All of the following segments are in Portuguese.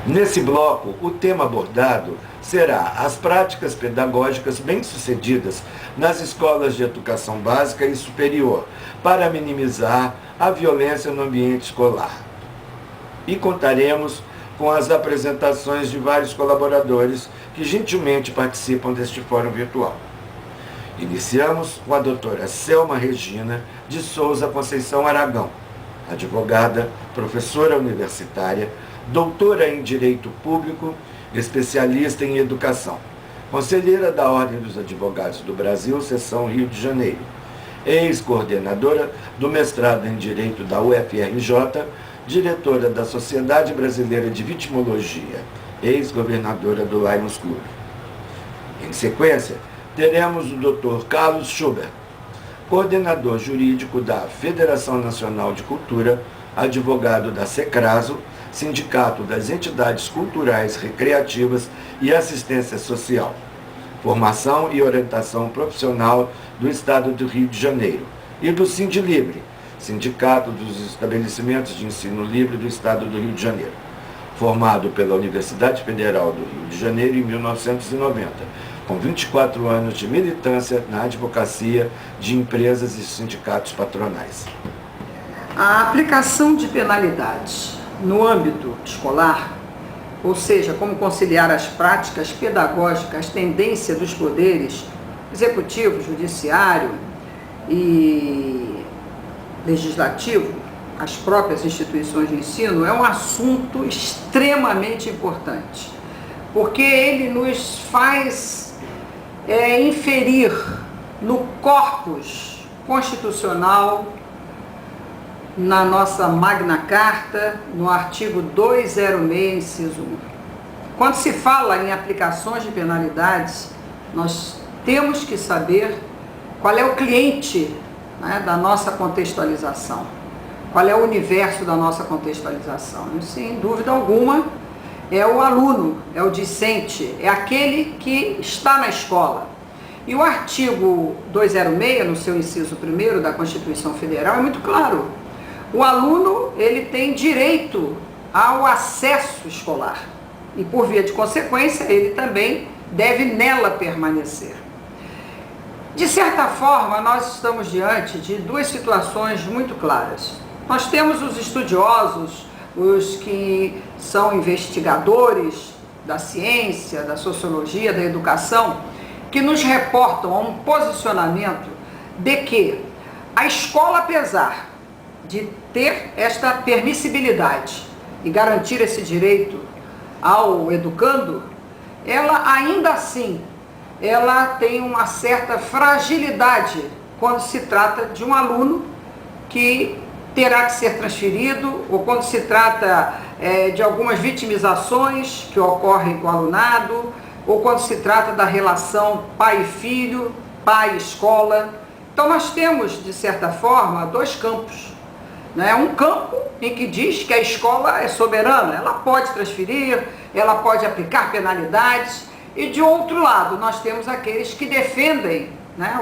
Nesse bloco, o tema abordado será as práticas pedagógicas bem-sucedidas nas escolas de educação básica e superior, para minimizar a violência no ambiente escolar. E contaremos com as apresentações de vários colaboradores que gentilmente participam deste fórum virtual. Iniciamos com a doutora Selma Regina de Souza Conceição Aragão, advogada, professora universitária, doutora em Direito Público, especialista em Educação, conselheira da Ordem dos Advogados do Brasil, Seção Rio de Janeiro, ex-coordenadora do mestrado em Direito da UFRJ, diretora da Sociedade Brasileira de Vitimologia, ex-governadora do Lions Club. Em sequência, teremos o Dr. Carlos Schubert, coordenador jurídico da Federação Nacional de Cultura, advogado da SECRASO, Sindicato das Entidades Culturais, Recreativas e Assistência Social, Formação e Orientação Profissional do Estado do Rio de Janeiro, e do Sindilibre, Sindicato dos Estabelecimentos de Ensino Livre do Estado do Rio de Janeiro, formado pela Universidade Federal do Rio de Janeiro em 1990, com 24 anos de militância na advocacia de empresas e sindicatos patronais. A aplicação de penalidades no âmbito escolar, ou seja, como conciliar as práticas pedagógicas, tendência dos poderes executivo, judiciário e legislativo, as próprias instituições de ensino, é um assunto extremamente importante, porque ele nos faz inferir no corpus constitucional, na nossa Magna Carta, no artigo 206, inciso 1. Quando se fala em aplicações de penalidades, nós temos que saber qual é o cliente, né, da nossa contextualização, qual é o universo da nossa contextualização. E, sem dúvida alguma, é o aluno, é o discente, é aquele que está na escola. E o artigo 206, no seu inciso 1º da Constituição Federal, é muito claro. O aluno, ele tem direito ao acesso escolar e, por via de consequência, ele também deve nela permanecer. De certa forma, nós estamos diante de duas situações muito claras. Nós temos os estudiosos, os que são investigadores da ciência, da sociologia, da educação, que nos reportam a um posicionamento de que a escola, apesar de ter esta permissibilidade e garantir esse direito ao educando, ela ainda assim, ela tem uma certa fragilidade quando se trata de um aluno que terá que ser transferido, ou quando se trata de algumas vitimizações que ocorrem com o alunado, ou quando se trata da relação pai e filho, pai e escola. Então nós temos, de certa forma, dois campos. Um campo em que diz que a escola é soberana, ela pode transferir, ela pode aplicar penalidades, e de outro lado nós temos aqueles que defendem,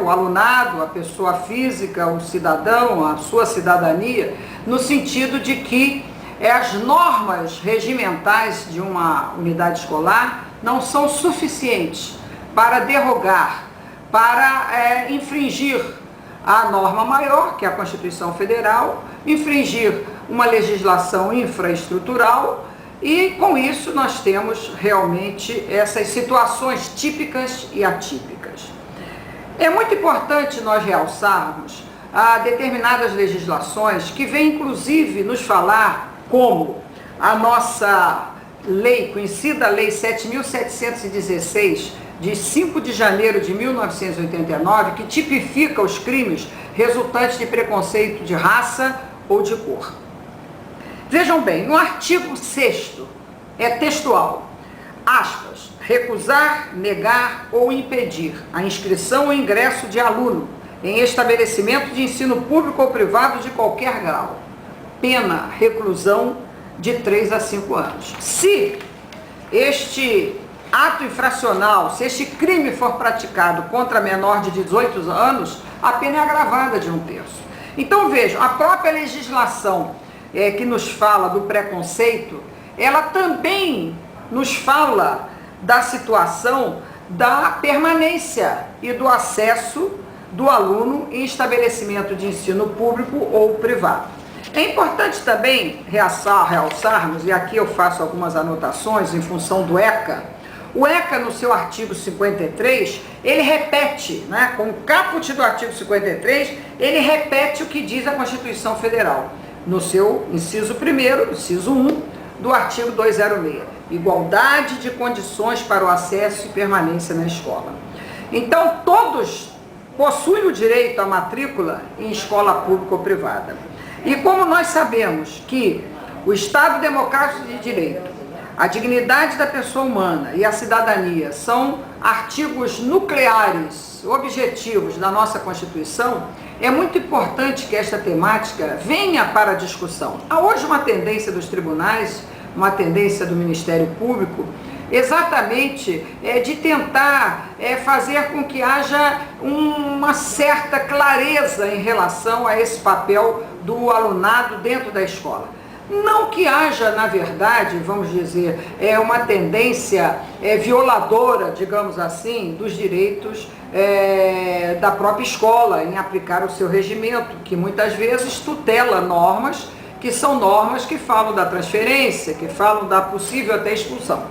o alunado, a pessoa física, o cidadão, a sua cidadania, no sentido de que as normas regimentais de uma unidade escolar não são suficientes para derrogar, para infringir a norma maior, que é a Constituição Federal, infringir uma legislação infraestrutural, e com isso nós temos realmente essas situações típicas e atípicas. É muito importante nós realçarmos determinadas legislações que vêm inclusive nos falar como a nossa lei, conhecida Lei 7.716, de 5 de janeiro de 1989, que tipifica os crimes resultantes de preconceito de raça ou de cor. Vejam bem, no artigo 6º, é textual, aspas, recusar, negar ou impedir a inscrição ou ingresso de aluno em estabelecimento de ensino público ou privado de qualquer grau. Pena, reclusão de 3 a 5 anos. Se este ato infracional, se este crime for praticado contra menor de 18 anos, a pena é agravada de 1/3. Então vejam, a própria legislação que nos fala do preconceito, ela também nos fala da situação da permanência e do acesso do aluno em estabelecimento de ensino público ou privado. É importante também realçarmos, e aqui eu faço algumas anotações em função do ECA. O ECA, no seu artigo 53, ele repete, né, com o caput do artigo 53, ele repete o que diz a Constituição Federal, no seu inciso 1º, inciso 1, do artigo 206, igualdade de condições para o acesso e permanência na escola. Então, todos possuem o direito à matrícula em escola pública ou privada. E como nós sabemos que o Estado Democrático de Direito, a dignidade da pessoa humana e a cidadania são artigos nucleares, objetivos da nossa Constituição, é muito importante que esta temática venha para a discussão. Há hoje uma tendência dos tribunais, uma tendência do Ministério Público, exatamente de tentar fazer com que haja uma certa clareza em relação a esse papel do alunado dentro da escola. Não que haja, na verdade, vamos dizer, uma tendência violadora, digamos assim, dos direitos da própria escola em aplicar o seu regimento, que muitas vezes tutela normas que são normas que falam da transferência, que falam da possível até expulsão.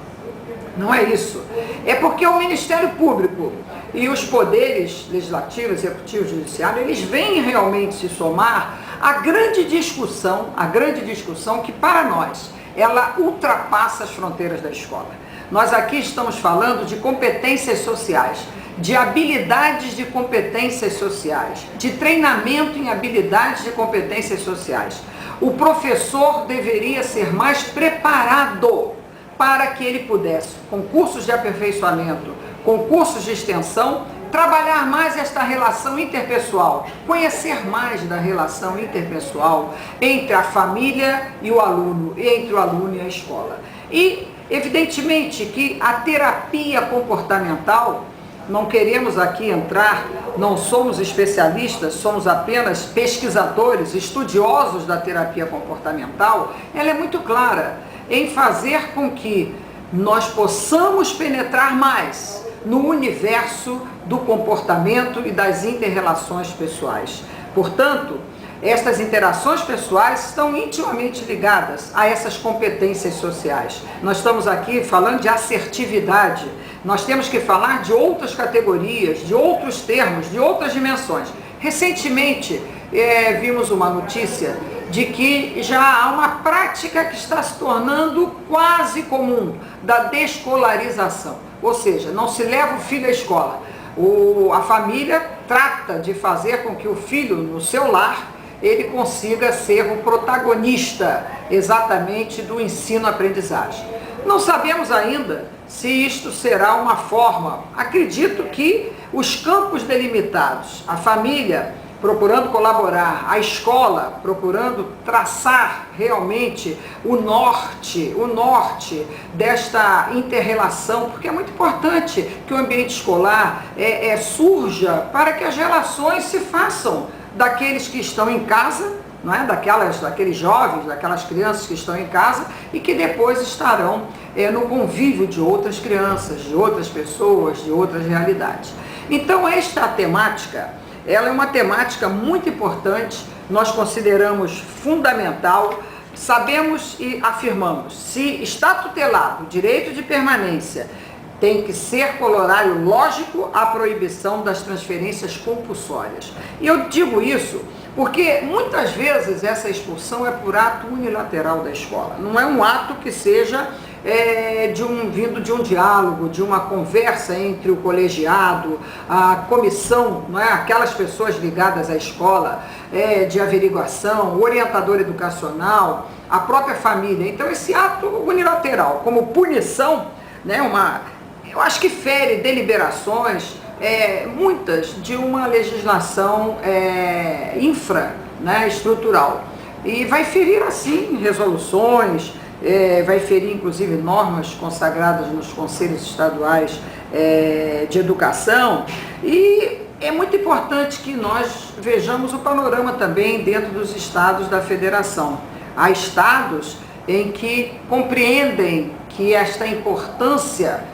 Não é isso. É porque o Ministério Público e os poderes legislativo, executivo e judiciário, eles vêm realmente se somar à grande discussão que para nós, ela ultrapassa as fronteiras da escola. Nós aqui estamos falando de competências sociais, de habilidades de competências sociais, de treinamento em habilidades de competências sociais. O professor deveria ser mais preparado para que ele pudesse, com cursos de aperfeiçoamento, com cursos de extensão, trabalhar mais esta relação interpessoal, conhecer mais da relação interpessoal entre a família e o aluno, entre o aluno e a escola. E, evidentemente, que a terapia comportamental, não queremos aqui entrar, não somos especialistas, somos apenas pesquisadores, estudiosos da terapia comportamental, ela é muito clara em fazer com que nós possamos penetrar mais no universo do comportamento e das inter-relações pessoais. Portanto, estas interações pessoais estão intimamente ligadas a essas competências sociais. Nós estamos aqui falando de assertividade, nós temos que falar de outras categorias, de outros termos, de outras dimensões. Recentemente, vimos uma notícia de que já há uma prática que está se tornando quase comum, da descolarização. Ou seja, não se leva o filho à escola. A família trata de fazer com que o filho, no seu lar, ele consiga ser o protagonista exatamente do ensino-aprendizagem. Não sabemos ainda se isto será uma forma. Acredito que os campos delimitados, a família procurando colaborar, a escola procurando traçar realmente o norte desta inter-relação, porque é muito importante que o ambiente escolar surja para que as relações se façam daqueles que estão em casa, não é? Daqueles jovens, daquelas crianças que estão em casa e que depois estarão no convívio de outras crianças, de outras pessoas, de outras realidades. Então esta temática, ela é uma temática muito importante, nós consideramos fundamental, sabemos e afirmamos, se está tutelado o direito de permanência, tem que ser corolário lógico à proibição das transferências compulsórias. E eu digo isso porque muitas vezes essa expulsão é por ato unilateral da escola, não é um ato que seja vindo de um diálogo, de uma conversa entre o colegiado, a comissão, não é? Aquelas pessoas ligadas à escola, de averiguação, o orientador educacional, a própria família. Então esse ato unilateral, como punição, né, eu acho que fere deliberações, muitas de uma legislação estrutural. E vai ferir assim resoluções, vai ferir inclusive normas consagradas nos conselhos estaduais de educação, e é muito importante que nós vejamos o panorama também dentro dos estados da federação. Há estados em que compreendem que esta importância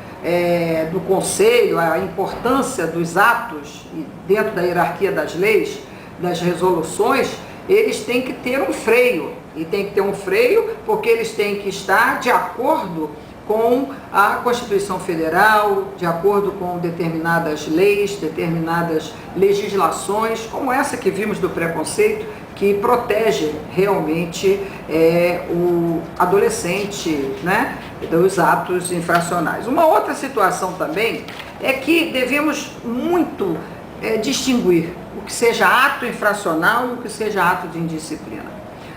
do conselho, a importância dos atos dentro da hierarquia das leis, das resoluções, eles têm que ter um freio. E tem que ter um freio porque eles têm que estar de acordo com a Constituição Federal, de acordo com determinadas leis, determinadas legislações, como essa que vimos do preconceito, que protege realmente o adolescente, né, dos atos infracionais. Uma outra situação também é que devemos muito distinguir o que seja ato infracional e o que seja ato de indisciplina.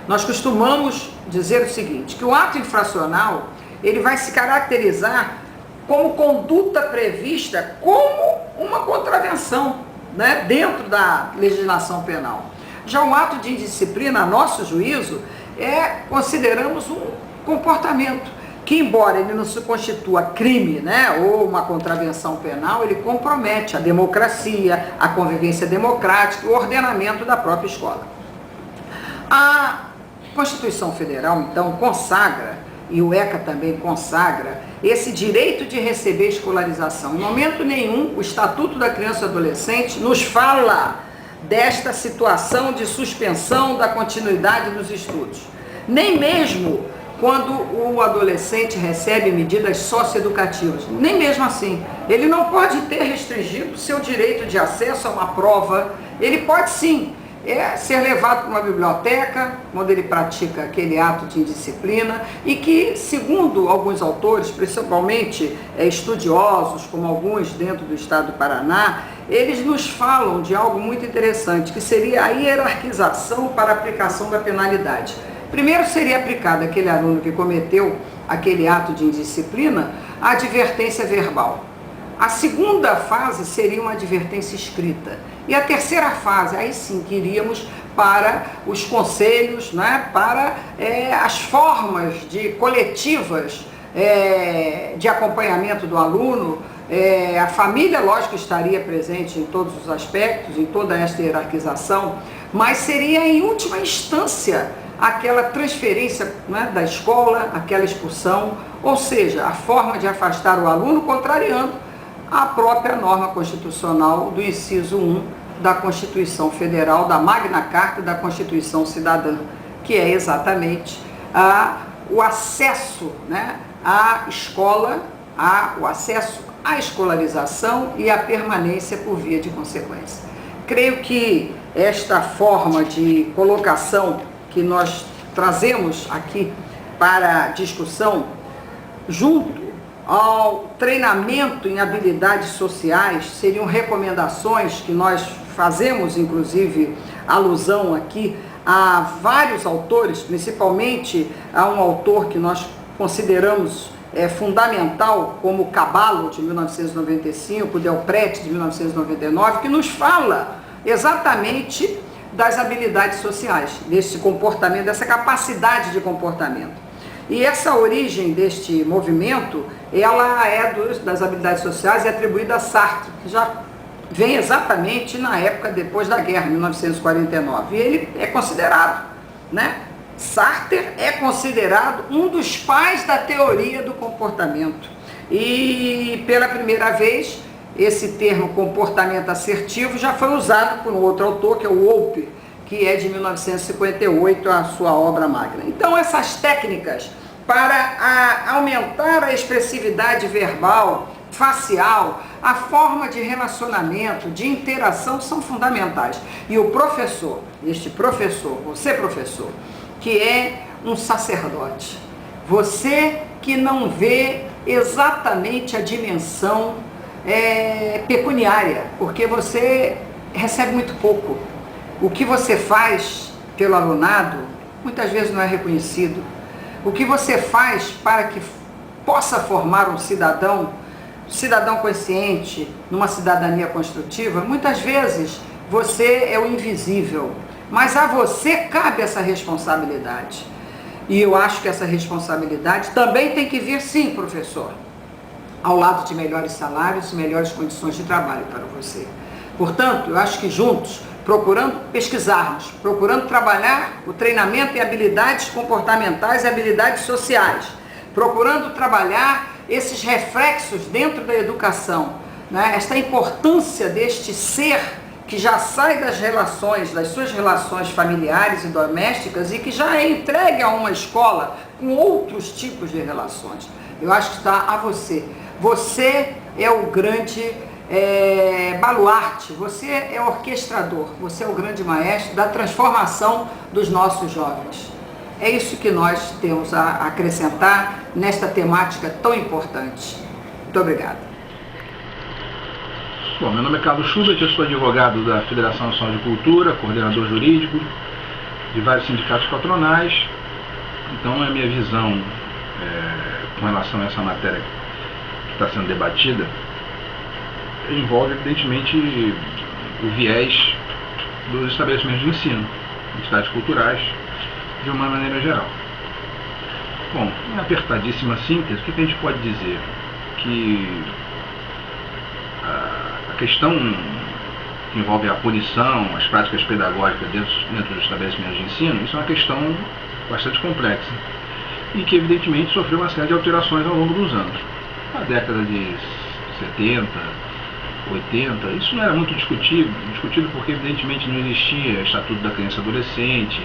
Nós costumamos dizer o seguinte, que o ato infracional ele vai se caracterizar como conduta prevista como uma contravenção, né, dentro da legislação penal. Já o ato de indisciplina, a nosso juízo, consideramos um comportamento que, embora ele não se constitua crime, né, ou uma contravenção penal, ele compromete a democracia, a convivência democrática e o ordenamento da própria escola. A Constituição Federal, então, consagra, e o ECA também consagra, esse direito de receber escolarização. Em momento nenhum, o Estatuto da Criança e Adolescente nos fala desta situação de suspensão da continuidade dos estudos. Nem mesmo quando o adolescente recebe medidas socioeducativas. Nem mesmo assim. Ele não pode ter restringido seu direito de acesso a uma prova. Ele pode sim ser levado para uma biblioteca, onde ele pratica aquele ato de indisciplina, e que, segundo alguns autores, principalmente estudiosos, como alguns dentro do estado do Paraná, eles nos falam de algo muito interessante, que seria a hierarquização para a aplicação da penalidade. Primeiro seria aplicado àquele aluno que cometeu aquele ato de indisciplina a advertência verbal. A segunda fase seria uma advertência escrita. E a terceira fase, aí sim, que iríamos para os conselhos, né, para as formas coletivas de acompanhamento do aluno. A família, lógico, estaria presente em todos os aspectos, em toda esta hierarquização, mas seria em última instância aquela transferência, né, da escola, aquela expulsão, ou seja, a forma de afastar o aluno contrariando a própria norma constitucional do inciso 1 da Constituição Federal, da Magna Carta da Constituição Cidadã, que é exatamente o acesso, né, à escola, o acesso à escolarização e à permanência por via de consequência. Creio que esta forma de colocação que nós trazemos aqui para discussão, junto ao treinamento em habilidades sociais, seriam recomendações que nós fazemos, inclusive, alusão aqui a vários autores, principalmente a um autor que nós consideramos fundamental, como Caballo, de 1995, Del Prete, de 1999, que nos fala exatamente das habilidades sociais, desse comportamento, dessa capacidade de comportamento. E essa origem deste movimento, ela das habilidades sociais, é atribuída a Sartre, que já vem exatamente na época depois da guerra, 1949. E ele é considerado, né? Sartre é considerado um dos pais da teoria do comportamento. E pela primeira vez, esse termo comportamento assertivo já foi usado por um outro autor, que é o Wolpe, que é de 1958, a sua obra magna. Então, essas técnicas para aumentar a expressividade verbal, facial, a forma de relacionamento, de interação, são fundamentais. E o professor, você professor, que é um sacerdote, você que não vê exatamente a dimensão pecuniária, porque você recebe muito pouco. O que você faz pelo alunado, muitas vezes não é reconhecido. O que você faz para que possa formar um cidadão consciente, numa cidadania construtiva, muitas vezes você é o invisível, mas a você cabe essa responsabilidade. E eu acho que essa responsabilidade também tem que vir, sim, professor, ao lado de melhores salários e melhores condições de trabalho para você. Portanto, eu acho que juntos procurando pesquisarmos, procurando trabalhar o treinamento em habilidades comportamentais e habilidades sociais, procurando trabalhar esses reflexos dentro da educação, né? Esta importância deste ser que já sai das relações, das suas relações familiares e domésticas e que já é entregue a uma escola com outros tipos de relações. Eu acho que está a você. Você é o grande baluarte, você é o orquestrador, você é o grande maestro da transformação dos nossos jovens. É isso que nós temos a acrescentar nesta temática tão importante. Muito obrigada. Bom, meu nome é Carlos Schubert, eu sou advogado da Federação Nacional de Cultura, coordenador jurídico de vários sindicatos patronais. Então, a minha visão com relação a essa matéria que está sendo debatida envolve, evidentemente, o viés dos estabelecimentos de ensino, entidades culturais, de uma maneira geral. Bom, em apertadíssima síntese, o que a gente pode dizer? Que a questão que envolve a punição, as práticas pedagógicas dentro dos estabelecimentos de ensino, isso é uma questão bastante complexa e que evidentemente sofreu uma série de alterações ao longo dos anos. Na década de 70, 80, isso não era muito discutido porque evidentemente não existia Estatuto da Criança e Adolescente,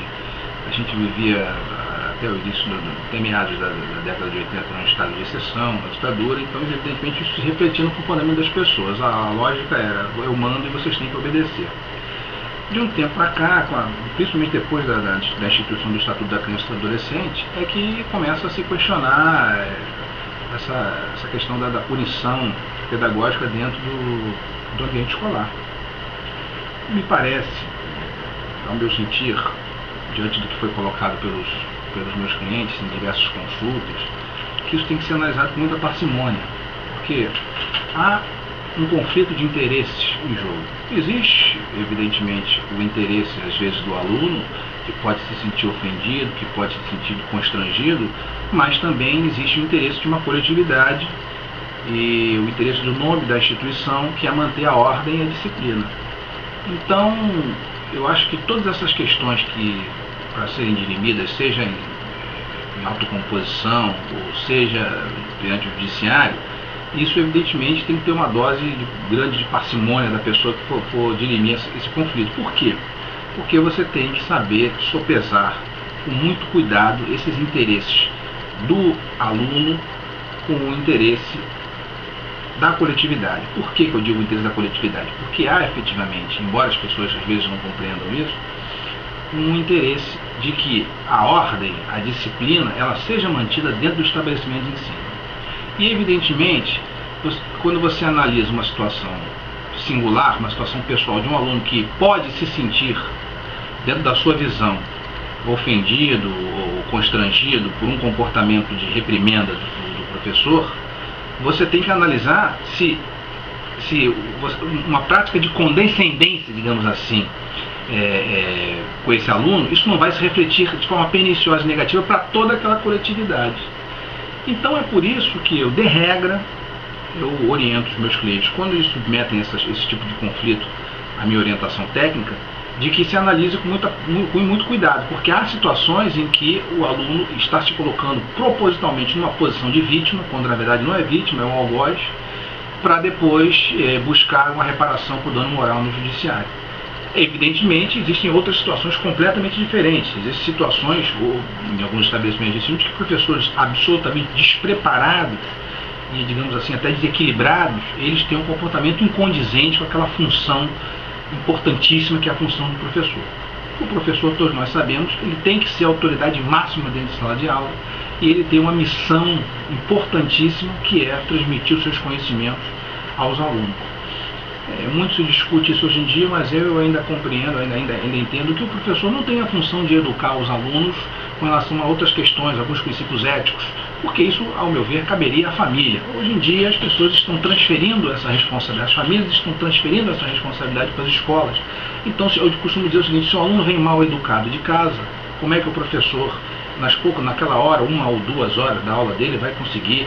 a gente vivia até o início, até meados da década de 80, num estado de exceção, uma ditadura, então evidentemente isso se refletia no comportamento das pessoas. A lógica era, eu mando e vocês têm que obedecer. De um tempo para cá, principalmente depois da instituição do Estatuto da Criança e do Adolescente, é que começa a se questionar essa questão da punição pedagógica dentro do ambiente escolar. Me parece, ao meu sentir, diante do que foi colocado pelos meus clientes em diversas consultas, que isso tem que ser analisado com muita parcimônia, porque há um conflito de interesses em jogo. Existe, evidentemente, o interesse, às vezes, do aluno, que pode se sentir ofendido, que pode se sentir constrangido, mas também existe o interesse de uma coletividade e o interesse do nome da instituição, que é manter a ordem e a disciplina. Então, eu acho que todas essas questões que, para serem dirimidas, seja em autocomposição, ou seja perante o judiciário, isso evidentemente tem que ter uma dose grande de parcimônia da pessoa que for dirimir esse conflito. Por quê? Porque você tem que saber sopesar com muito cuidado esses interesses do aluno com o interesse da coletividade. Por que eu digo o interesse da coletividade? Porque há efetivamente, embora as pessoas às vezes não compreendam isso, um interesse de que a ordem, a disciplina, ela seja mantida dentro do estabelecimento de ensino. E evidentemente, quando você analisa uma situação singular, uma situação pessoal de um aluno que pode se sentir, dentro da sua visão, ofendido ou constrangido por um comportamento de reprimenda do professor, você tem que analisar se uma prática de condescendência, digamos assim, com esse aluno, isso não vai se refletir de forma perniciosa e negativa para toda aquela coletividade. Então é por isso que eu, de regra, eu oriento os meus clientes, quando eles submetem esse tipo de conflito à minha orientação técnica, de que se analise com muito cuidado, porque há situações em que o aluno está se colocando propositalmente numa posição de vítima, quando na verdade não é vítima, é um algoz, para depois buscar uma reparação por dano moral no judiciário. Evidentemente, existem outras situações completamente diferentes. Existem situações, em alguns estabelecimentos de ensino, que professores absolutamente despreparados e, digamos assim, até desequilibrados, eles têm um comportamento incondizente com aquela função importantíssima que é a função do professor. O professor, todos nós sabemos, ele tem que ser a autoridade máxima dentro de sala de aula e ele tem uma missão importantíssima que é transmitir os seus conhecimentos aos alunos. Muito se discute isso hoje em dia, mas eu ainda compreendo, ainda entendo que o professor não tem a função de educar os alunos com relação a outras questões, alguns princípios éticos, porque isso, ao meu ver, caberia à família. Hoje em dia as pessoas estão transferindo essa responsabilidade, as famílias estão transferindo essa responsabilidade para as escolas. Então eu costumo dizer o seguinte: se o aluno vem mal educado de casa, como é que o professor, naquela hora, 1 ou 2 horas da aula dele, vai conseguir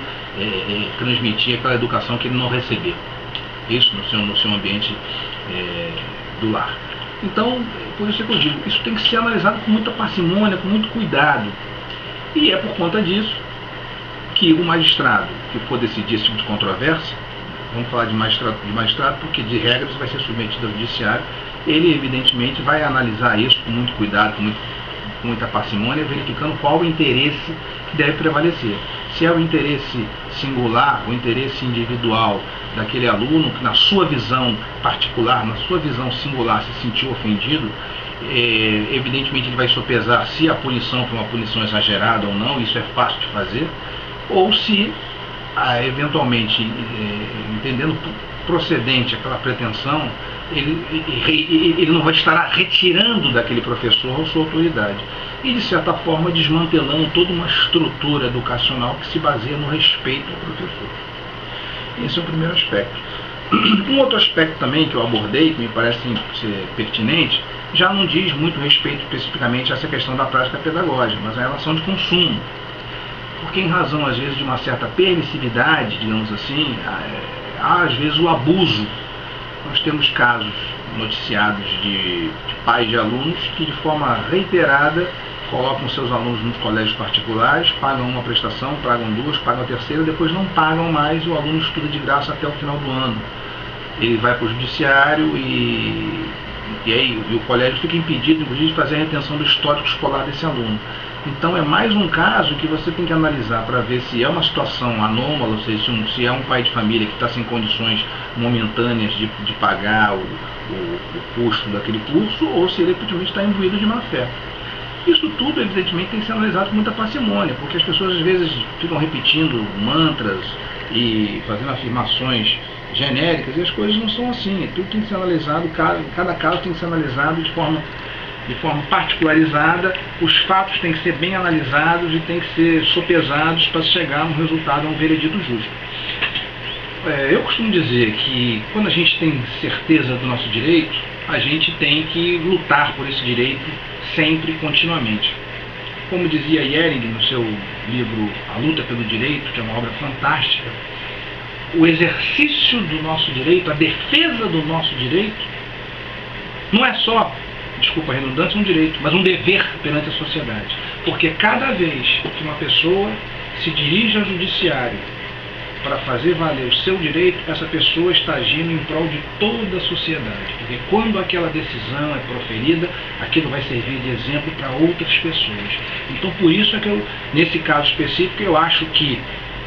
transmitir aquela educação que ele não recebeu? Isso no seu ambiente do lar. Então, por isso que eu digo, isso tem que ser analisado com muita parcimônia, com muito cuidado. E é por conta disso que o magistrado que for decidir esse tipo de controvérsia, vamos falar de magistrado porque de regra isso vai ser submetido ao judiciário, ele evidentemente vai analisar isso com muito cuidado, com muita parcimônia, verificando qual o interesse que deve prevalecer. Se é o interesse singular, o interesse individual daquele aluno, que na sua visão particular, na sua visão singular, se sentiu ofendido, evidentemente ele vai sopesar se a punição foi uma punição exagerada ou não, isso é fácil de fazer, ou se, eventualmente, entendendo procedente aquela pretensão, ele não vai estar retirando daquele professor a sua autoridade e, de certa forma, desmantelando toda uma estrutura educacional que se baseia no respeito ao professor. Esse é o primeiro aspecto. Um outro aspecto também que eu abordei, que me parece ser pertinente, já não diz muito respeito especificamente a essa questão da prática pedagógica, mas a relação de consumo. Porque, em razão, às vezes, de uma certa permissividade, digamos assim, há às vezes o abuso. Nós temos casos noticiados de pais de alunos que, de forma reiterada, colocam seus alunos nos colégios particulares, pagam uma prestação, pagam duas, pagam a terceira, depois não pagam mais, o aluno estuda de graça até o final do ano. Ele vai para o judiciário e o colégio fica impedido, inclusive, de fazer a retenção do histórico escolar desse aluno. Então é mais um caso que você tem que analisar para ver se é uma situação anômala, ou seja, se é um pai de família que está sem condições momentâneas de pagar o custo daquele curso, ou se ele efetivamente está imbuído de má fé. Isso tudo, evidentemente, tem que ser analisado com muita parcimônia, porque as pessoas às vezes ficam repetindo mantras e fazendo afirmações genéricas, e as coisas não são assim. Tudo tem que ser analisado, cada caso tem que ser analisado de forma particularizada, os fatos têm que ser bem analisados e têm que ser sopesados para chegar a um resultado, a um veredito justo. Eu costumo dizer que quando a gente tem certeza do nosso direito, a gente tem que lutar por esse direito sempre, continuamente. Como dizia Ehring no seu livro A Luta pelo Direito, que é uma obra fantástica, o exercício do nosso direito, a defesa do nosso direito, não é só, desculpa a redundância, um direito, mas um dever perante a sociedade. Porque cada vez que uma pessoa se dirige ao judiciário para fazer valer o seu direito, essa pessoa está agindo em prol de toda a sociedade. Porque quando aquela decisão é proferida, aquilo vai servir de exemplo para outras pessoas. Então, por isso é que nesse caso específico, eu acho que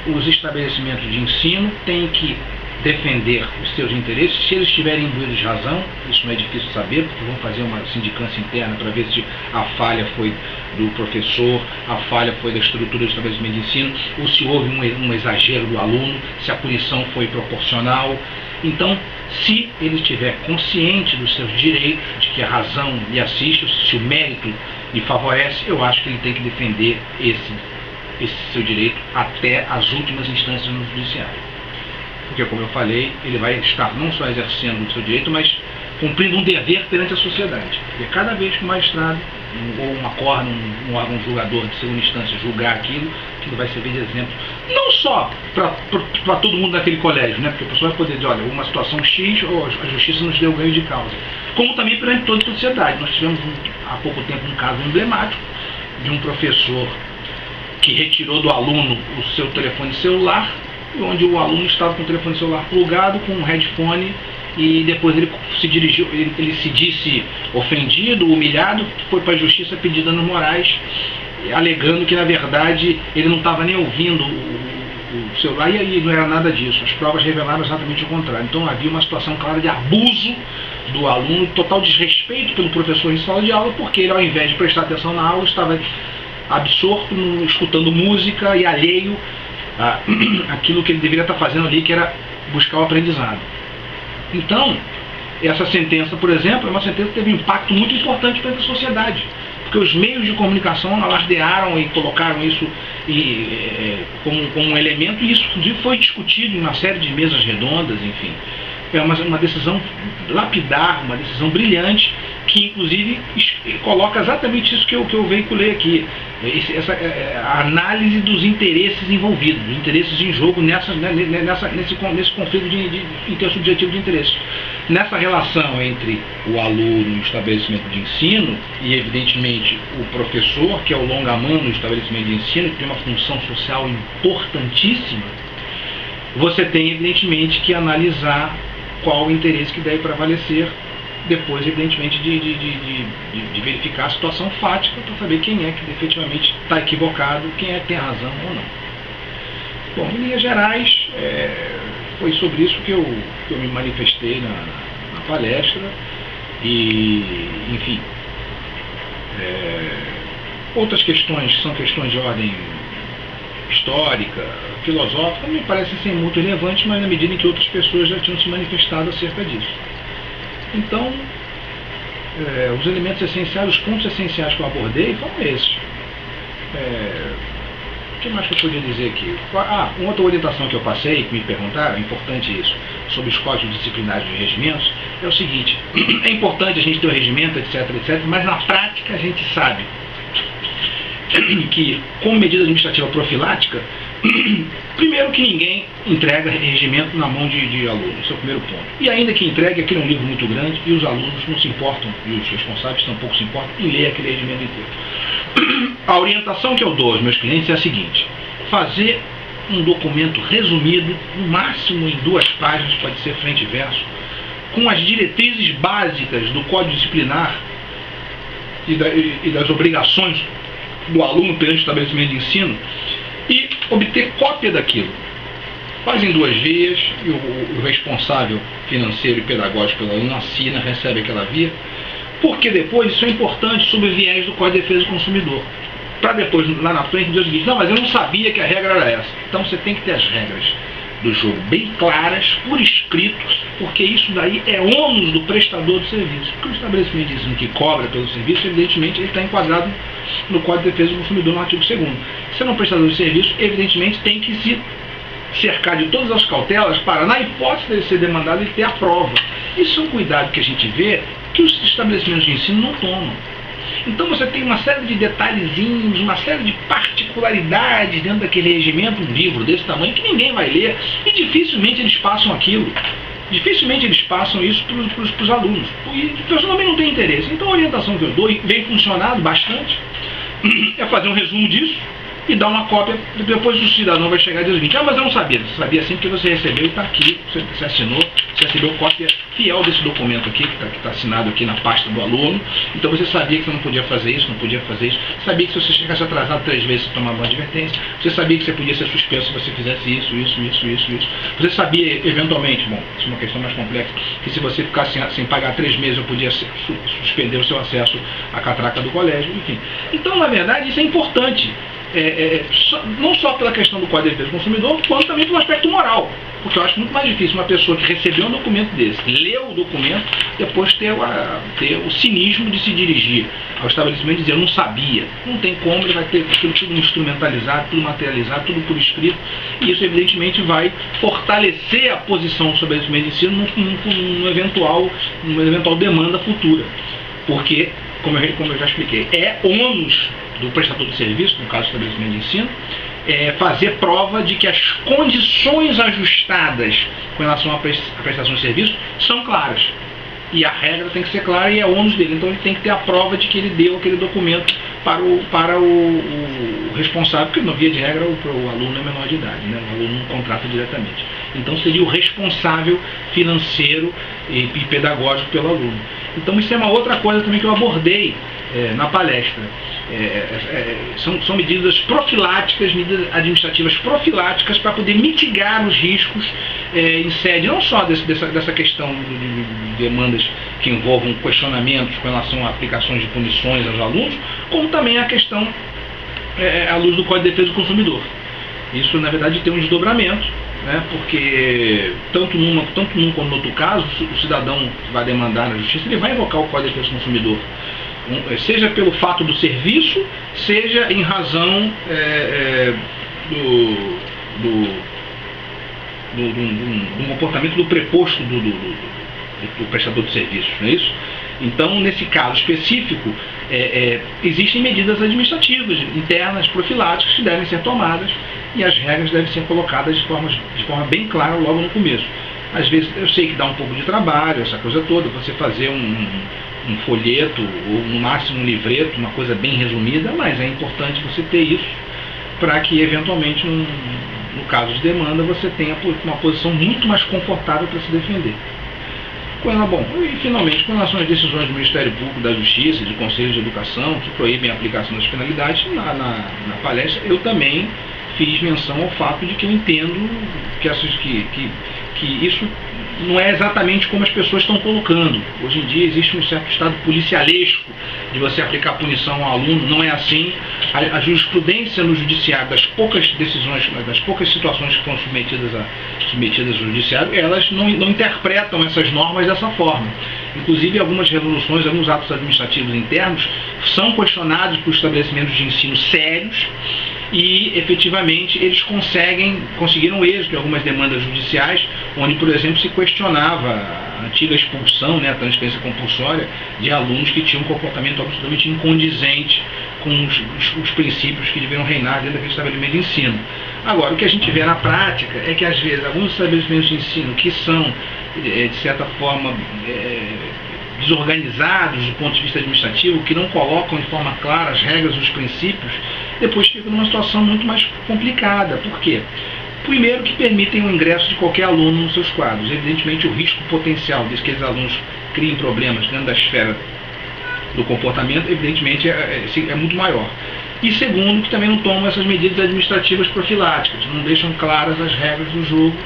os estabelecimentos de ensino têm que defender os seus interesses, se eles estiverem imbuídos de razão, isso não é difícil saber, porque vão fazer uma sindicância interna para ver se a falha foi do professor, a falha foi da estrutura do estabelecimento de ensino, ou se houve um exagero do aluno, se a punição foi proporcional. Então, se ele estiver consciente dos seus direitos, de que a razão lhe assiste, se o mérito lhe favorece, eu acho que ele tem que defender esse seu direito até as últimas instâncias no judiciário. Porque, como eu falei, ele vai estar não só exercendo o seu direito, mas cumprindo um dever perante a sociedade. Porque cada vez que o magistrado, ou uma corte, um órgão julgador de segunda instância julgar aquilo vai servir de exemplo, não só para todo mundo daquele colégio, né? Porque a pessoa vai poder dizer, olha, uma situação X, ou a justiça nos deu ganho de causa. Como também perante toda a sociedade. Nós tivemos há pouco tempo um caso emblemático de um professor que retirou do aluno o seu telefone celular, onde o aluno estava com o telefone celular plugado, com um headphone, e depois ele se dirigiu, ele se disse ofendido, humilhado, foi para a justiça pedir danos morais, alegando que na verdade ele não estava nem ouvindo o celular, e aí não era nada disso. As provas revelaram exatamente o contrário. Então havia uma situação clara de abuso do aluno, total desrespeito pelo professor em sala de aula, porque ele, ao invés de prestar atenção na aula, estava absorto, escutando música e alheio aquilo que ele deveria estar fazendo ali, que era buscar o aprendizado. Então, essa sentença, por exemplo, é uma sentença que teve um impacto muito importante para a sociedade, porque os meios de comunicação alardearam e colocaram isso como um elemento, e isso inclusive foi discutido em uma série de mesas redondas, enfim. uma decisão lapidar, uma decisão brilhante, que inclusive coloca exatamente isso que eu veiculei aqui, a análise dos interesses envolvidos, dos interesses em jogo nesse conflito intersubjetivo de interesses. Nessa relação entre o aluno e o estabelecimento de ensino, e evidentemente o professor, que é o longa-mão no estabelecimento de ensino, que tem uma função social importantíssima, você tem evidentemente que analisar qual o interesse que deve prevalecer, depois evidentemente de verificar a situação fática para saber quem é que efetivamente está equivocado, quem é que tem razão ou não. Bom, em linhas gerais, foi sobre isso que eu me manifestei na palestra, e, enfim, outras questões são questões de ordem histórica, filosófica, me parecem ser muito relevantes, mas na medida em que outras pessoas já tinham se manifestado acerca disso. Então, os elementos essenciais, os pontos essenciais que eu abordei foram esses. O que mais que eu podia dizer aqui? Uma outra orientação que eu passei, que me perguntaram, é importante isso, sobre os códigos disciplinares dos regimentos, é o seguinte: é importante a gente ter o regimento, etc, etc, mas na prática a gente sabe que, como medida administrativa profilática, primeiro que ninguém entrega regimento na mão de aluno, esse é o primeiro ponto. E ainda que entregue, aquele é um livro muito grande e os alunos não se importam, e os responsáveis tampouco se importam em ler aquele regimento inteiro. A orientação que eu dou aos meus clientes é a seguinte: fazer um documento resumido, no máximo em 2 páginas, pode ser frente e verso, com as diretrizes básicas do Código Disciplinar e das obrigações do aluno perante o estabelecimento de ensino, e obter cópia daquilo. Faz em 2 vias, e o responsável financeiro e pedagógico pelo aluno assina, recebe aquela via, porque depois isso é importante sob o viés do Código de Defesa do Consumidor. Para depois, lá na frente, dizer o seguinte: não, mas eu não sabia que a regra era essa. Então você tem que ter as regras do jogo bem claras, por escrito, porque isso daí é ônus do prestador do serviço. Porque o estabelecimento de ensino que cobra pelo serviço, evidentemente, ele está enquadrado no Código de Defesa do Consumidor, no artigo 2º. Se é um prestador de serviço, evidentemente tem que se cercar de todas as cautelas para, na hipótese de ele ser demandado, ele ter a prova. Isso é um cuidado que a gente vê que os estabelecimentos de ensino não tomam. Então você tem uma série de detalhezinhos, uma série de particularidades dentro daquele regimento, um livro desse tamanho, que ninguém vai ler, e dificilmente eles passam aquilo. Dificilmente eles passam isso para os alunos. E o pessoal também não tem interesse. Então a orientação que eu dou, e vem funcionando bastante, é fazer um resumo disso e dar uma cópia. Depois o cidadão vai chegar e dizer o seguinte: mas eu não sabia. Você sabia sim porque você recebeu e está aqui, você assinou, você recebeu cópia fiel desse documento aqui, que está assinado aqui na pasta do aluno. Então você sabia que você não podia fazer isso, não podia fazer isso. Sabia que se você chegasse atrasado 3 vezes você tomava uma advertência. Você sabia que você podia ser suspenso se você fizesse isso. Você sabia, eventualmente, bom, isso é uma questão mais complexa, que se você ficasse sem pagar 3 meses, eu podia suspender o seu acesso à catraca do colégio, enfim. Então, na verdade, isso é importante. Não só pela questão do Código de Defesa do Consumidor, quanto também pelo aspecto moral. Porque eu acho muito mais difícil uma pessoa que recebeu um documento desse, leu o documento, depois ter o cinismo de se dirigir ao estabelecimento e dizer: eu não sabia. Não tem como, ele vai ter aquilo tudo instrumentalizado, tudo materializado, tudo por escrito, e isso evidentemente vai fortalecer a posição do estabelecimento de ensino numa eventual demanda futura. Porque, como eu já expliquei, é ônus do prestador de serviço, no caso do estabelecimento de ensino, fazer prova de que as condições ajustadas com relação à prestação de serviço são claras. E a regra tem que ser clara e é ônus dele. Então ele tem que ter a prova de que ele deu aquele documento para o responsável, porque, na via de regra, o aluno é menor de idade, né? O aluno não contrata diretamente. Então seria o responsável financeiro e pedagógico pelo aluno. Então isso é uma outra coisa também que eu abordei na palestra. São medidas profiláticas, medidas administrativas profiláticas para poder mitigar os riscos em sede, não só dessa questão de demandas que envolvam questionamentos com relação a aplicações de punições aos alunos, como também a questão à luz do Código de Defesa do Consumidor. Isso, na verdade, tem um desdobramento, né, porque tanto num quanto no outro caso, o cidadão que vai demandar na justiça, ele vai invocar o Código de Defesa do Consumidor, seja pelo fato do serviço, seja do comportamento do preposto do prestador de serviços, não é isso? Então, nesse caso específico, existem medidas administrativas internas, profiláticas, que devem ser tomadas e as regras devem ser colocadas de forma bem clara logo no começo. Às vezes, eu sei que dá um pouco de trabalho, essa coisa toda, você fazer um folheto ou no máximo um livreto, uma coisa bem resumida, mas é importante você ter isso para que, eventualmente, no caso de demanda, você tenha uma posição muito mais confortável para se defender. Bom, e finalmente, com relação às decisões do Ministério Público, da Justiça, de Conselhos de Educação, que proíbem a aplicação das penalidades, na palestra eu também fiz menção ao fato de que eu entendo que isso não é exatamente como as pessoas estão colocando. Hoje em dia existe um certo estado policialesco de você aplicar punição ao aluno, não é assim. A jurisprudência no judiciário, das poucas decisões, das poucas situações que foram submetidas ao judiciário, elas não interpretam essas normas dessa forma. Inclusive, algumas resoluções, alguns atos administrativos internos são questionados por estabelecimentos de ensino sérios e, efetivamente, eles conseguiram êxito em algumas demandas judiciais, onde, por exemplo, se questionava a antiga expulsão, a transferência compulsória de alunos que tinham um comportamento absolutamente incondizente com os princípios que deveriam reinar dentro daquele estabelecimento de ensino. Agora, o que a gente vê na prática é que, às vezes, alguns estabelecimentos de ensino que são, de certa forma, desorganizados do ponto de vista administrativo, que não colocam de forma clara as regras e os princípios, depois ficam numa situação muito mais complicada. Por quê? Primeiro, que permitem o ingresso de qualquer aluno nos seus quadros. Evidentemente, o risco potencial de que esses alunos criem problemas dentro da esfera do comportamento, evidentemente, é muito maior. E segundo, que também não tomam essas medidas administrativas profiláticas, não deixam claras as regras do jogo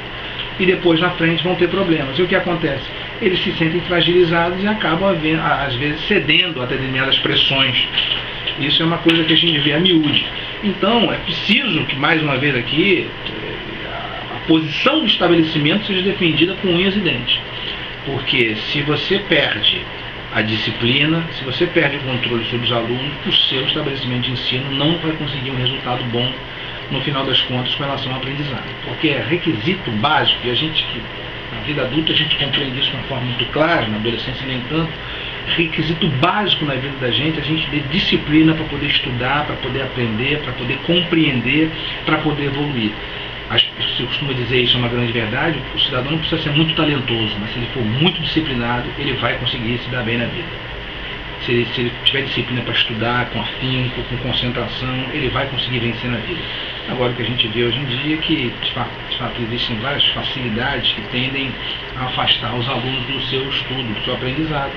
e depois na frente vão ter problemas. E o que acontece? Eles se sentem fragilizados e acabam, às vezes, cedendo a determinadas pressões. Isso é uma coisa que a gente vê a miúde. Então, é preciso que, mais uma vez aqui, a posição do estabelecimento seja defendida com unhas e dentes. Porque se você perde a disciplina, se você perde o controle sobre os alunos, o seu estabelecimento de ensino não vai conseguir um resultado bom no final das contas com relação ao aprendizado. Porque é requisito básico, e a gente que na vida adulta a gente compreende isso de uma forma muito clara, na adolescência nem tanto, requisito básico na vida da gente, a gente ter disciplina para poder estudar, para poder aprender, para poder compreender, para poder evoluir. Se costuma dizer isso, é uma grande verdade, o cidadão não precisa ser muito talentoso, mas se ele for muito disciplinado, ele vai conseguir se dar bem na vida. Se ele tiver disciplina para estudar, com afinco, com concentração, ele vai conseguir vencer na vida. Agora, o que a gente vê hoje em dia é que, de fato, existem várias facilidades que tendem a afastar os alunos do seu estudo, do seu aprendizado.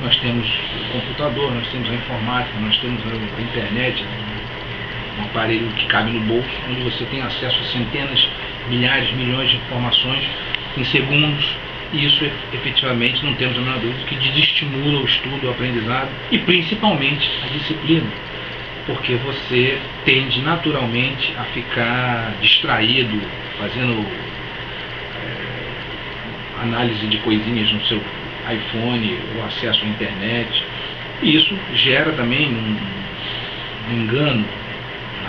Nós temos o computador, nós temos a informática, nós temos a internet, um aparelho que cabe no bolso, onde você tem acesso a centenas, milhares, milhões de informações em segundos, e isso efetivamente, não temos a menor dúvida, que desestimula o estudo, o aprendizado e principalmente a disciplina, porque você tende naturalmente a ficar distraído, fazendo análise de coisinhas no seu iPhone, o acesso à internet, e isso gera também um engano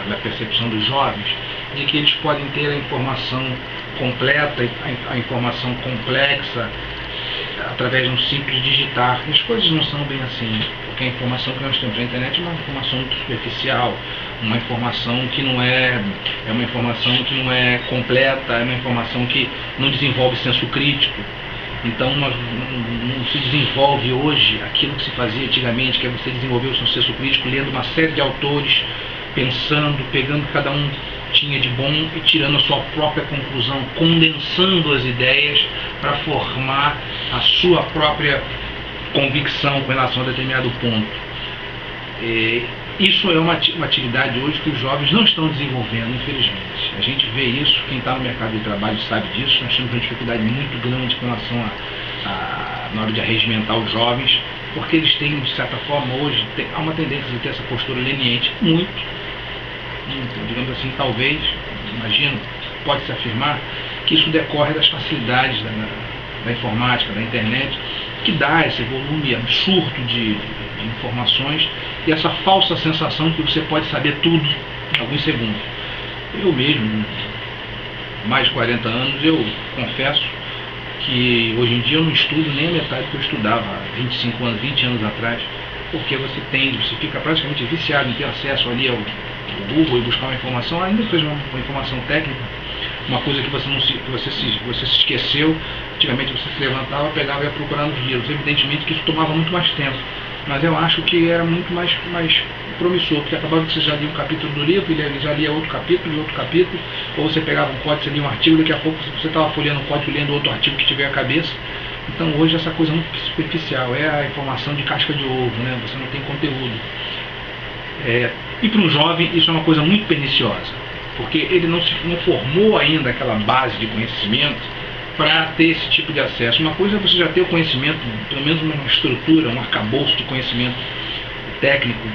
na percepção dos jovens, de que eles podem ter a informação completa, a informação complexa, através de um simples digitar. As coisas não são bem assim, porque a informação que nós temos na internet é uma informação muito superficial, uma informação que não é uma informação que não é completa, é uma informação que não desenvolve senso crítico. Então não se desenvolve hoje aquilo que se fazia antigamente, que é você desenvolver o seu senso crítico lendo uma série de autores, pensando, pegando o que cada um tinha de bom e tirando a sua própria conclusão, condensando as ideias para formar a sua própria convicção com relação a determinado ponto. Isso é uma atividade hoje que os jovens não estão desenvolvendo, infelizmente. A gente vê isso, quem está no mercado de trabalho sabe disso. Nós temos uma dificuldade muito grande com relação na hora de arregimentar os jovens, porque eles têm, de certa forma, hoje, há uma tendência de ter essa postura leniente, digamos assim, talvez, imagino, pode-se afirmar que isso decorre das facilidades da informática, da internet, que dá esse volume absurdo de informações e essa falsa sensação que você pode saber tudo em alguns segundos. Eu mesmo, mais de 40 anos, eu confesso que hoje em dia eu não estudo nem a metade que eu estudava há 25 anos, 20 anos atrás, porque você fica praticamente viciado em ter acesso ali ao Google e buscar uma informação, ainda que seja uma informação técnica, uma coisa que você se esqueceu. Antigamente você se levantava, pegava e ia procurar nos livros. Evidentemente que isso tomava muito mais tempo, mas eu acho que era muito mais promissor, porque acabava que você já lia um capítulo do livro, ele já lia outro capítulo, ou você pegava um código, você lia um artigo, daqui a pouco você estava folheando um código, lendo outro artigo que tiver a cabeça. Então hoje essa coisa é muito superficial, é a informação de casca de ovo, né? Você não tem conteúdo. E para um jovem isso é uma coisa muito perniciosa, porque ele não formou ainda aquela base de conhecimento para ter esse tipo de acesso. Uma coisa é você já ter o conhecimento, pelo menos uma estrutura, um arcabouço de conhecimento técnico,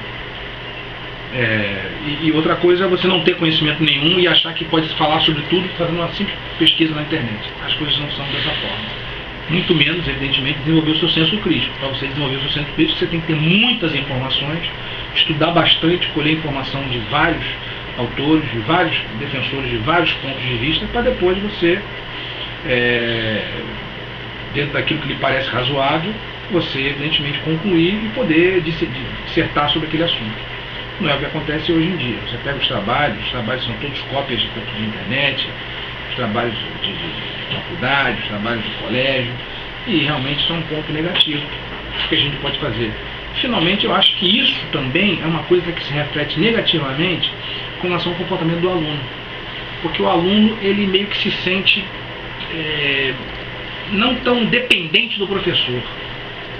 e outra coisa é você não ter conhecimento nenhum e achar que pode falar sobre tudo fazendo uma simples pesquisa na internet. As coisas não são dessa forma. Muito menos, evidentemente, desenvolver o seu senso crítico. Para você desenvolver o seu senso crítico, você tem que ter muitas informações, estudar bastante, colher informação de vários autores, de vários defensores, de vários pontos de vista, para depois você, dentro daquilo que lhe parece razoável, você evidentemente concluir e poder dissertar sobre aquele assunto. Não é o que acontece hoje em dia. Você pega os trabalhos são todos cópias de internet, os trabalhos de faculdade, os trabalhos de colégio, e realmente são um ponto negativo. O que a gente pode fazer? Finalmente, eu acho que isso também é uma coisa que se reflete negativamente com relação ao comportamento do aluno. Porque o aluno, ele meio que se sente não tão dependente do professor.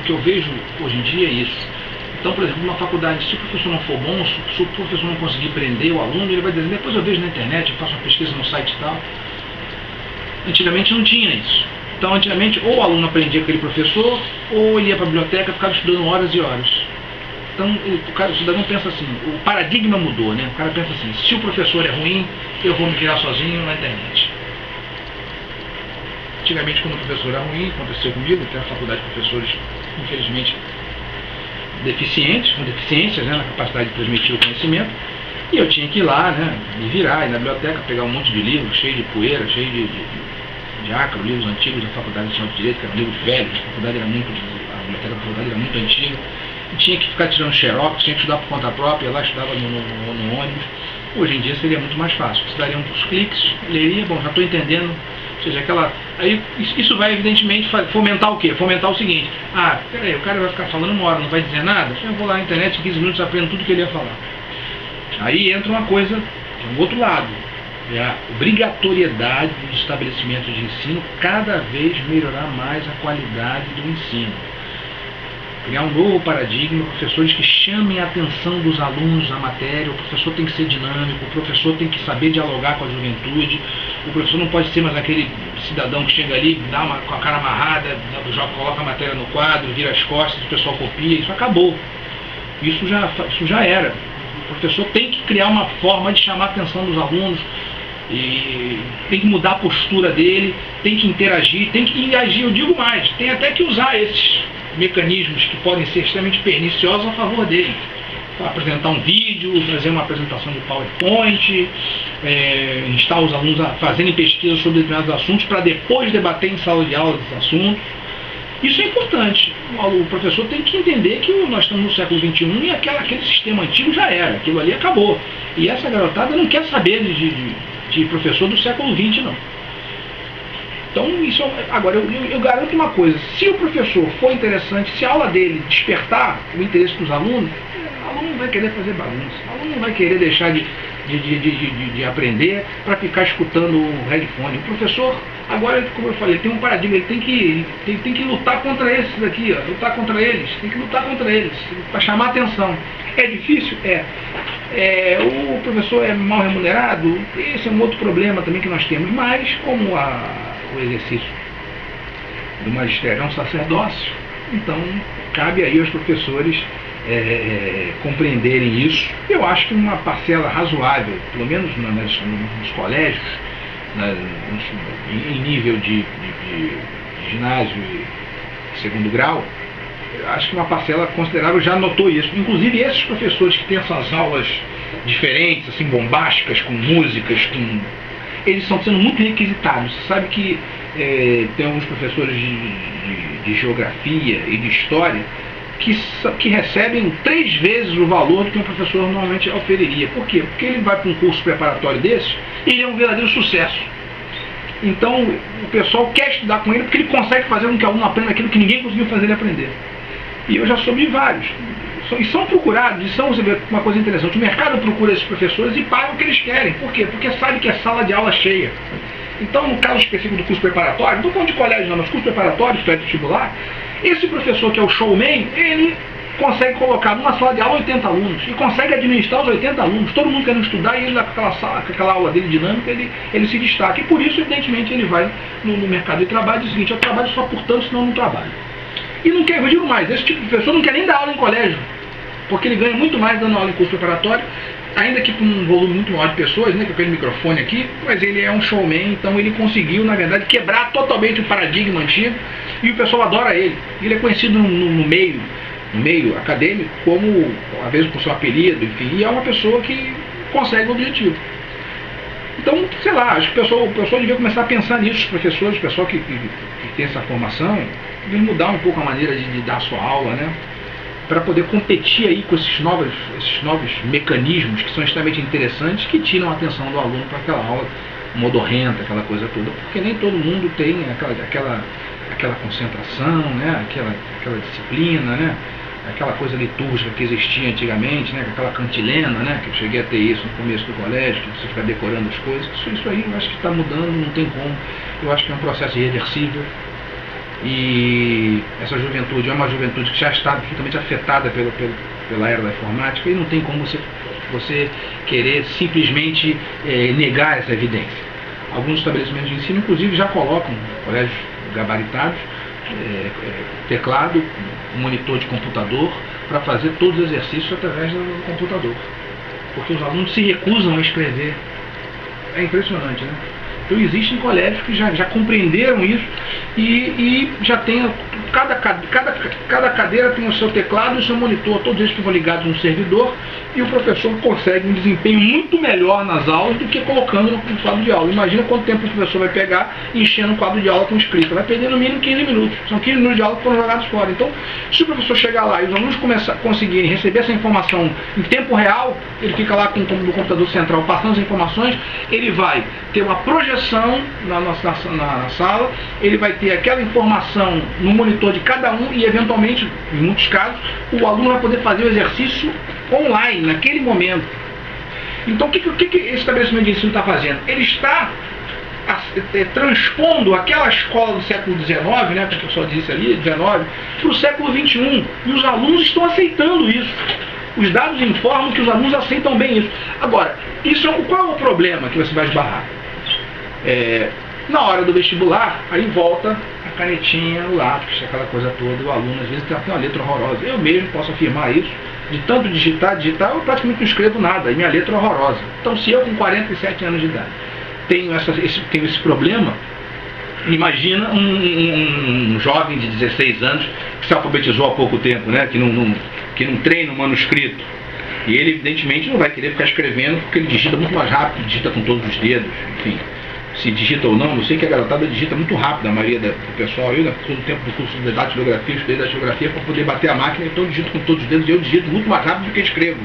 O que eu vejo hoje em dia é isso. Então, por exemplo, numa faculdade, se o professor não for bom, se o professor não conseguir prender o aluno, ele vai dizer, depois eu vejo na internet, eu faço uma pesquisa no site e tal. Antigamente não tinha isso. Então, antigamente, ou o aluno aprendia com aquele professor, ou ele ia para a biblioteca e ficava estudando horas e horas. Então, o cidadão pensa assim, o paradigma mudou, né? O cara pensa assim, se o professor é ruim, eu vou me virar sozinho na internet. Antigamente, quando o professor era ruim, aconteceu comigo, até na faculdade de professores, infelizmente, deficientes, com deficiências, né, na capacidade de transmitir o conhecimento, e eu tinha que ir lá, né, me virar, ir na biblioteca, pegar um monte de livros, cheio de poeira, cheio de ácaro, livros antigos da Faculdade Nacional de Direito, que eram livros velhos, a biblioteca da faculdade era muito antiga, e tinha que ficar tirando xerox, tinha que estudar por conta própria, lá estudava no ônibus. Hoje em dia seria muito mais fácil, você daria uns cliques, leria, bom, já estou entendendo. Ou seja, aí isso vai evidentemente fomentar o quê? Fomentar o seguinte, peraí, o cara vai ficar falando uma hora, não vai dizer nada, eu vou lá na internet, em 15 minutos aprendo tudo que ele ia falar. Aí entra uma coisa, um outro lado, é a obrigatoriedade dos estabelecimentos de ensino cada vez melhorar mais a qualidade do ensino. Criar um novo paradigma, professores que chamem a atenção dos alunos à matéria, o professor tem que ser dinâmico, o professor tem que saber dialogar com a juventude, o professor não pode ser mais aquele cidadão que chega ali, com a cara amarrada, coloca a matéria no quadro, vira as costas, o pessoal copia, isso acabou. Isso já era. O professor tem que criar uma forma de chamar a atenção dos alunos, e tem que mudar a postura dele, tem que interagir, tem que agir, eu digo mais, tem até que usar esses mecanismos que podem ser extremamente perniciosos a favor dele. Apresentar um vídeo, fazer uma apresentação de PowerPoint, instar os alunos a fazerem pesquisas sobre determinados assuntos para depois debater em sala de aula esses assuntos. Isso é importante. O professor tem que entender que nós estamos no século XXI e aquele sistema antigo já era, aquilo ali acabou. E essa garotada não quer saber de professor do século XX, não. Então, agora, eu garanto uma coisa, se o professor for interessante, se a aula dele despertar o interesse dos alunos, o aluno não vai querer fazer bagunça, o aluno não vai querer deixar de aprender para ficar escutando o headphone. O professor, agora, como eu falei, tem um paradigma, ele tem que lutar contra esses daqui, lutar contra eles, tem que lutar contra eles, para chamar atenção. É difícil? O professor é mal remunerado? Esse é um outro problema também que nós temos, mas como o exercício do magistério é um sacerdócio, então cabe aí aos professores compreenderem isso. Eu acho que uma parcela razoável, pelo menos nos colégios, em nível de ginásio e segundo grau, eu acho que uma parcela considerável já notou isso. Inclusive esses professores que têm essas aulas diferentes, assim, bombásticas, com músicas, eles estão sendo muito requisitados. Você sabe que tem alguns professores de geografia e de história que recebem 3 vezes o valor do que um professor normalmente oferiria. Por quê? Porque ele vai para um curso preparatório desses e ele é um verdadeiro sucesso. Então o pessoal quer estudar com ele porque ele consegue fazer com que o aluno aprenda aquilo que ninguém conseguiu fazer ele aprender. E eu já soube de vários. E são procurados, e você vê uma coisa interessante, o mercado procura esses professores e paga o que eles querem. Por quê? Porque sabe que é sala de aula cheia. Então, no caso específico do curso preparatório, não estou falando de colégio não, mas curso preparatório, pré-vestibular, esse professor que é o showman, ele consegue colocar numa sala de aula 80 alunos, e consegue administrar os 80 alunos, todo mundo querendo estudar, e ele, com aquela aula dele dinâmica, ele se destaca. E por isso, evidentemente, ele vai no mercado de trabalho e diz o seguinte: eu trabalho só por tanto, senão eu não trabalho. E não quer, eu digo mais, esse tipo de professor não quer nem dar aula em colégio, porque ele ganha muito mais dando aula em curso preparatório, ainda que com um volume muito maior de pessoas, né, com aquele microfone aqui, mas ele é um showman, então ele conseguiu, na verdade, quebrar totalmente o paradigma antigo, e o pessoal adora ele. Ele é conhecido no meio acadêmico como, às vezes por seu apelido, enfim, e é uma pessoa que consegue o objetivo. Então, sei lá, acho que o pessoal devia começar a pensar nisso, os professores, o pessoal que tem essa formação, de mudar um pouco a maneira de dar a sua aula, né? Para poder competir aí com esses novos mecanismos que são extremamente interessantes, que tiram a atenção do aluno para aquela aula modorrenta, aquela coisa toda, porque nem todo mundo tem aquela concentração, né? aquela disciplina, né? Aquela coisa litúrgica que existia antigamente, né? Aquela cantilena, né? Que eu cheguei a ter isso no começo do colégio, que você fica decorando as coisas. Isso aí eu acho que está mudando, não tem como. Eu acho que é um processo irreversível. E essa juventude é uma juventude que já está absolutamente afetada pela era da informática, e não tem como você querer simplesmente negar essa evidência. Alguns estabelecimentos de ensino, inclusive, já colocam colégios gabaritados, teclado, monitor de computador, para fazer todos os exercícios através do computador, porque os alunos se recusam a escrever. É impressionante, né? Então existem colégios que já compreenderam isso e já tem, cada cadeira tem o seu teclado e o seu monitor, todos eles ficam ligados no servidor, e o professor consegue um desempenho muito melhor nas aulas do que colocando no quadro de aula. Imagina quanto tempo o professor vai pegar enchendo o quadro de aula com escrita. Vai perder no mínimo 15 minutos. São 15 minutos de aula que foram jogados fora. Então, se o professor chegar lá e os alunos conseguirem receber essa informação em tempo real, ele fica lá no computador central passando as informações, ele vai ter uma projeção na sala, ele vai ter aquela informação no monitor de cada um e, eventualmente, em muitos casos, o aluno vai poder fazer o exercício online, naquele momento. Então, o que esse estabelecimento de ensino está fazendo? Ele está transpondo aquela escola do século XIX, né, que o pessoal disse ali, XIX, para o século XXI. E os alunos estão aceitando isso. Os dados informam que os alunos aceitam bem isso. Agora, qual é o problema que você vai esbarrar? Na hora do vestibular, aí volta a canetinha, o lápis, aquela coisa toda. O aluno às vezes tem uma letra horrorosa. Eu mesmo posso afirmar isso. De tanto digitar, eu praticamente não escrevo nada, e minha letra é horrorosa. Então, se eu com 47 anos de idade tenho esse problema, imagina um jovem de 16 anos que se alfabetizou há pouco tempo, né? que não treina o manuscrito. E ele, evidentemente, não vai querer ficar escrevendo, porque ele digita muito mais rápido, digita com todos os dedos, enfim. Se digita ou não, eu sei que a garotada digita muito rápido, a maioria do pessoal. Eu, todo o tempo do curso de datilografia, estudei datilografia para poder bater a máquina, então eu digito com todos os dedos, e eu digito muito mais rápido do que escrevo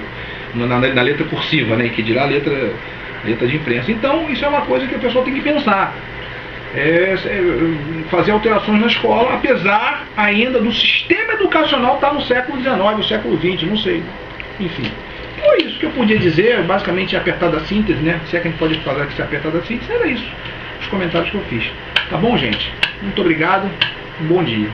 na letra cursiva, né, que dirá a letra de imprensa. Então, isso é uma coisa que o pessoal tem que pensar. Fazer alterações na escola, apesar ainda do sistema educacional estar no século XIX, no século XX, não sei. Enfim. Foi isso que eu podia dizer, basicamente apertada a síntese, né? Se é que a gente pode falar que se apertada a síntese, era isso. Os comentários que eu fiz. Tá bom, gente? Muito obrigado. Um bom dia.